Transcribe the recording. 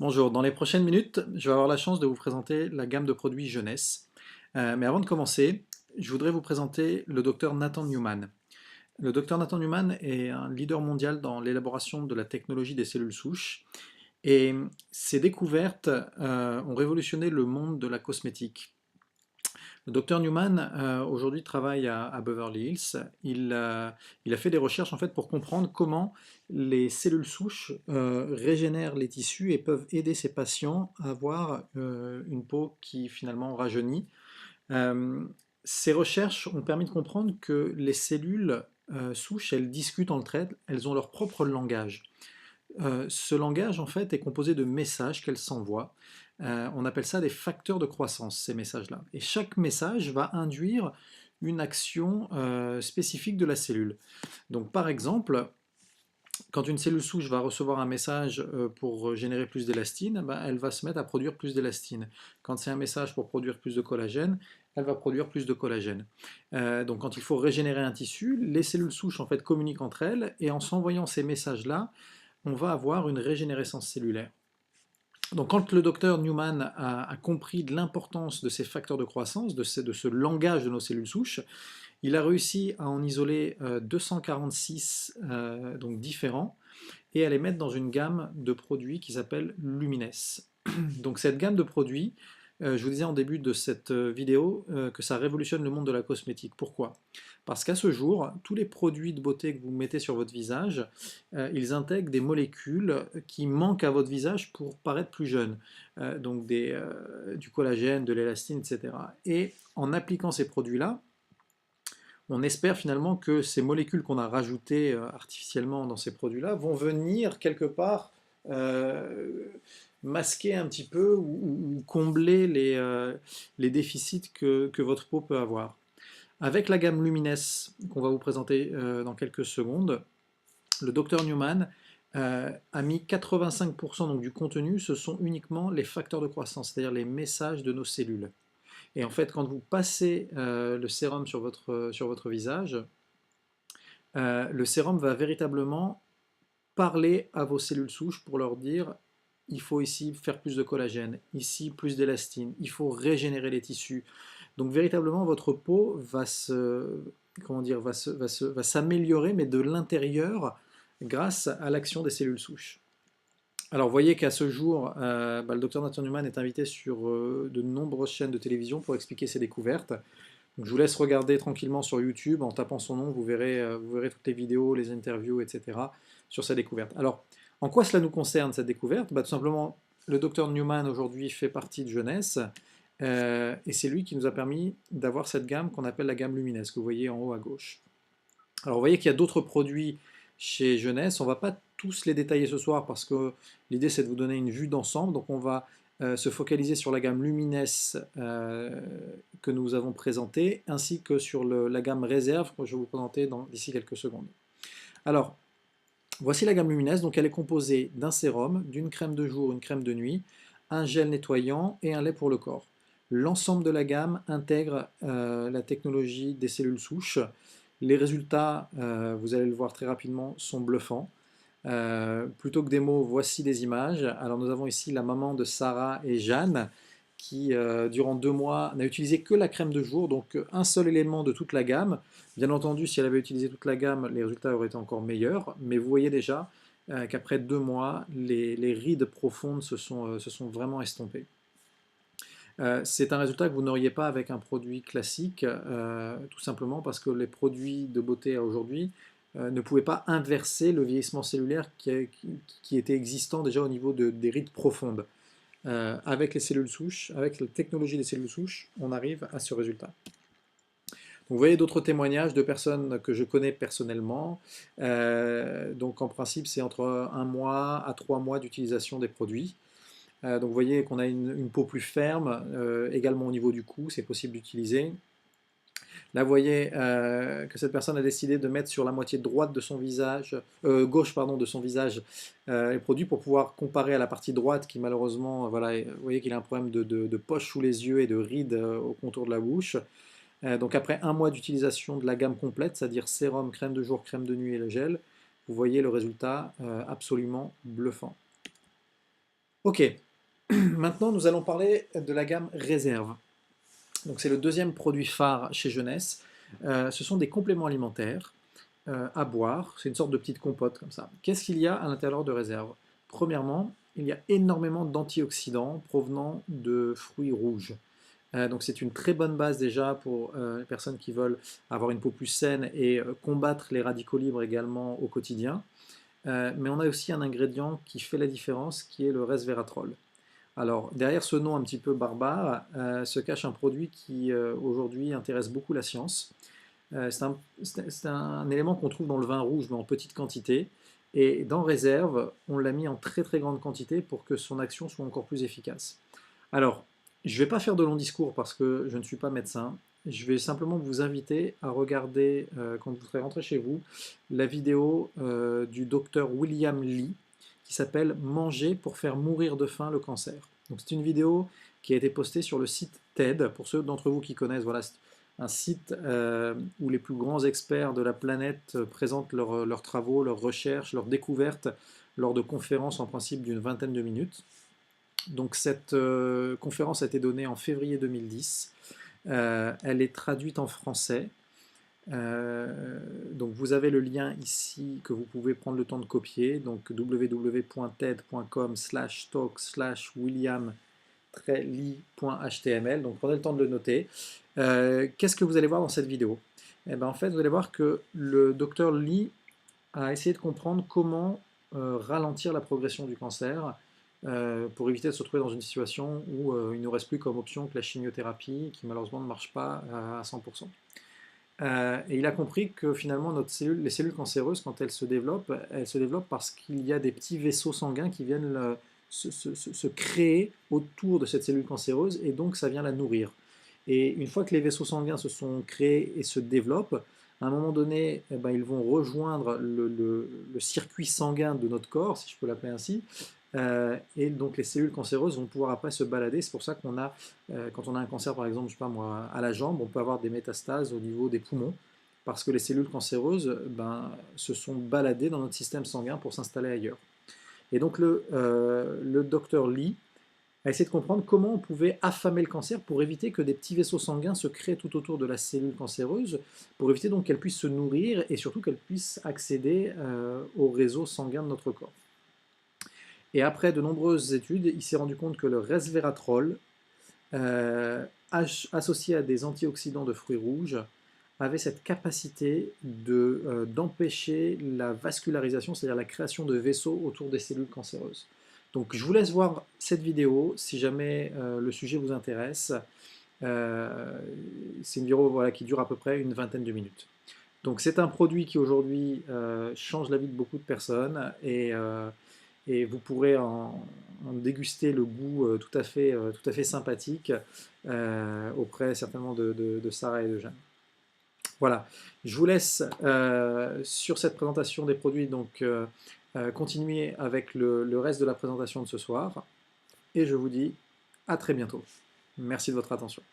Bonjour, dans les prochaines minutes, je vais avoir la chance de vous présenter la gamme de produits jeunesse. Mais avant de commencer, je voudrais vous présenter le docteur Nathan Newman. Le docteur Nathan Newman est un leader mondial dans l'élaboration de la technologie des cellules souches et ses découvertes ont révolutionné le monde de la cosmétique. Le docteur Newman aujourd'hui travaille à Beverly Hills. Il a fait des recherches en fait pour comprendre comment les cellules souches régénèrent les tissus et peuvent aider ses patients à avoir une peau qui finalement rajeunit. Euh, Ces recherches ont permis de comprendre que les cellules souches, elles discutent entre elles, elles ont leur propre langage. Ce langage, en fait, est composé de messages qu'elles s'envoient. On appelle ça des facteurs de croissance, ces messages-là. Et chaque message va induire une action spécifique de la cellule. Donc, par exemple, quand une cellule souche va recevoir un message pour générer plus d'élastine, ben, elle va se mettre à produire plus d'élastine. Quand c'est un message pour produire plus de collagène, elle va produire plus de collagène. Donc quand il faut régénérer un tissu, les cellules souches en fait communiquent entre elles et en s'envoyant ces messages-là, on va avoir une régénérescence cellulaire. Donc quand le docteur Newman a compris de l'importance de ces facteurs de croissance, de ce langage de nos cellules souches, il a réussi à en isoler 246 donc différents et à les mettre dans une gamme de produits qui s'appelle Lumines. Donc cette gamme de produits, je vous disais en début de cette vidéo que ça révolutionne le monde de la cosmétique. Pourquoi? Parce qu'à ce jour, tous les produits de beauté que vous mettez sur votre visage, ils intègrent des molécules qui manquent à votre visage pour paraître plus jeune. Donc du collagène, de l'élastine, etc. Et en appliquant ces produits-là, on espère finalement que ces molécules qu'on a rajoutées artificiellement dans ces produits-là vont venir quelque part euh, masquer un petit peu ou combler les déficits que votre peau peut avoir. Avec la gamme Lumines qu'on va vous présenter dans quelques secondes, le docteur Newman a mis 85% donc, du contenu, ce sont uniquement les facteurs de croissance, c'est-à-dire les messages de nos cellules. Et en fait, quand vous passez le sérum sur votre visage, le sérum va véritablement parler à vos cellules souches pour leur dire il faut ici faire plus de collagène, ici plus d'élastine, il faut régénérer les tissus. Donc véritablement, votre peau va comment dire, va s'améliorer, mais de l'intérieur, grâce à l'action des cellules souches. Alors, vous voyez qu'à ce jour, le docteur Nathan Newman est invité sur de nombreuses chaînes de télévision pour expliquer ses découvertes. Donc, je vous laisse regarder tranquillement sur YouTube en tapant son nom, vous verrez toutes les vidéos, les interviews, etc. sur sa découverte. Alors, en quoi cela nous concerne cette découverte? Tout simplement, le docteur Newman aujourd'hui fait partie de Jeunesse et c'est lui qui nous a permis d'avoir cette gamme qu'on appelle la gamme Lumines, que vous voyez en haut à gauche. Alors vous voyez qu'il y a d'autres produits chez Jeunesse, on ne va pas tous les détailler ce soir parce que l'idée c'est de vous donner une vue d'ensemble, donc on va se focaliser sur la gamme Lumines que nous avons présentée, ainsi que sur la gamme Réserve que je vais vous présenter d'ici quelques secondes. Alors, voici la gamme Lumines, donc elle est composée d'un sérum, d'une crème de jour, une crème de nuit, un gel nettoyant et un lait pour le corps. L'ensemble de la gamme intègre la technologie des cellules souches. Les résultats, vous allez le voir très rapidement, sont bluffants. Plutôt que des mots, voici des images. Alors nous avons ici la maman de Sarah et Jeanne qui, durant 2 mois, n'a utilisé que la crème de jour, donc un seul élément de toute la gamme. Bien entendu, si elle avait utilisé toute la gamme, les résultats auraient été encore meilleurs, mais vous voyez déjà qu'après 2 mois, les rides profondes se sont vraiment estompées. C'est un résultat que vous n'auriez pas avec un produit classique, tout simplement parce que les produits de beauté aujourd'hui ne pouvaient pas inverser le vieillissement cellulaire qui était existant déjà au niveau des rides profondes. Avec les cellules souches, avec la technologie des cellules souches, on arrive à ce résultat. Donc, vous voyez d'autres témoignages de personnes que je connais personnellement. Donc en principe, c'est entre 1 mois à 3 mois d'utilisation des produits. Donc vous voyez qu'on a une peau plus ferme, également au niveau du cou, c'est possible d'utiliser. Là, vous voyez que cette personne a décidé de mettre sur la moitié droite de son visage, gauche pardon, de son visage, les produits pour pouvoir comparer à la partie droite qui malheureusement, voilà, vous voyez qu'il a un problème de poche sous les yeux et de rides au contour de la bouche. Donc après 1 mois d'utilisation de la gamme complète, c'est-à-dire sérum, crème de jour, crème de nuit et le gel, vous voyez le résultat absolument bluffant. Ok, maintenant nous allons parler de la gamme Réserve. Donc c'est le deuxième produit phare chez Jeunesse. Ce sont des compléments alimentaires à boire. C'est une sorte de petite compote comme ça. Qu'est-ce qu'il y a à l'intérieur de Réserve? Premièrement, il y a énormément d'antioxydants provenant de fruits rouges. Donc c'est une très bonne base déjà pour les personnes qui veulent avoir une peau plus saine et combattre les radicaux libres également au quotidien. Mais on a aussi un ingrédient qui fait la différence, qui est le resveratrol. Alors, derrière ce nom un petit peu barbare, se cache un produit qui aujourd'hui intéresse beaucoup la science. C'est un élément qu'on trouve dans le vin rouge, mais en petite quantité. Et dans Réserve, on l'a mis en très très grande quantité pour que son action soit encore plus efficace. Alors, je ne vais pas faire de long discours parce que je ne suis pas médecin. Je vais simplement vous inviter à regarder, quand vous serez rentré chez vous, la vidéo du docteur William Lee qui s'appelle Manger pour faire mourir de faim le cancer. Donc c'est une vidéo qui a été postée sur le site TED. Pour ceux d'entre vous qui connaissent, voilà, c'est un site où les plus grands experts de la planète présentent leurs travaux, leurs recherches, leurs découvertes lors de conférences en principe d'une vingtaine de minutes. Donc cette conférence a été donnée en février 2010. Elle est traduite en français. Donc vous avez le lien ici que vous pouvez prendre le temps de copier. Donc www.ted.com/talk/william-lee.html. Donc prenez le temps de le noter. Qu'est-ce que vous allez voir dans cette vidéo? Eh ben, en fait, vous allez voir que le docteur Lee a essayé de comprendre comment ralentir la progression du cancer pour éviter de se retrouver dans une situation où il ne reste plus comme option que la chimiothérapie qui malheureusement ne marche pas à 100%. Et il a compris que finalement les cellules cancéreuses, quand elles se développent parce qu'il y a des petits vaisseaux sanguins qui viennent se créer autour de cette cellule cancéreuse et donc ça vient la nourrir. Et une fois que les vaisseaux sanguins se sont créés et se développent, à un moment donné, eh ben, ils vont rejoindre le circuit sanguin de notre corps, si je peux l'appeler ainsi, et donc les cellules cancéreuses vont pouvoir après se balader. C'est pour ça qu'on a, quand on a un cancer par exemple, je sais pas moi, à la jambe, on peut avoir des métastases au niveau des poumons, parce que les cellules cancéreuses se sont baladées dans notre système sanguin pour s'installer ailleurs. Et donc le docteur Lee a essayé de comprendre comment on pouvait affamer le cancer pour éviter que des petits vaisseaux sanguins se créent tout autour de la cellule cancéreuse, pour éviter donc qu'elle puisse se nourrir et surtout qu'elle puisse accéder au réseau sanguin de notre corps. Et après de nombreuses études, il s'est rendu compte que le resveratrol, associé à des antioxydants de fruits rouges, avait cette capacité d'empêcher la vascularisation, c'est-à-dire la création de vaisseaux autour des cellules cancéreuses. Donc je vous laisse voir cette vidéo si jamais le sujet vous intéresse. C'est une vidéo voilà, qui dure à peu près une vingtaine de minutes. Donc c'est un produit qui aujourd'hui change la vie de beaucoup de personnes et vous pourrez en déguster le goût tout à fait sympathique auprès certainement de Sarah et de Jeanne. Voilà, je vous laisse sur cette présentation des produits, donc continuer avec le reste de la présentation de ce soir et je vous dis à très bientôt. Merci de votre attention.